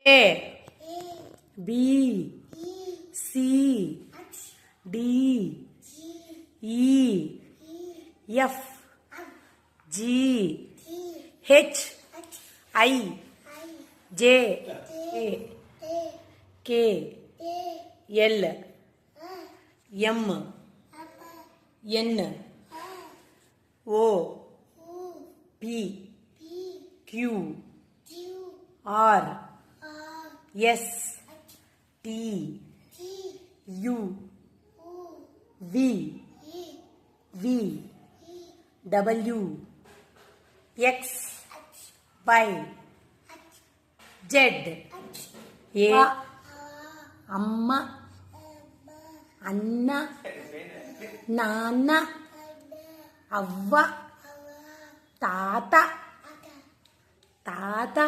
A B C D E F G H I J K L M N O P Q R S T U V W X Y Z A அம்மா அண்ணா நானா அவ்வா தாத்தா தாத்தா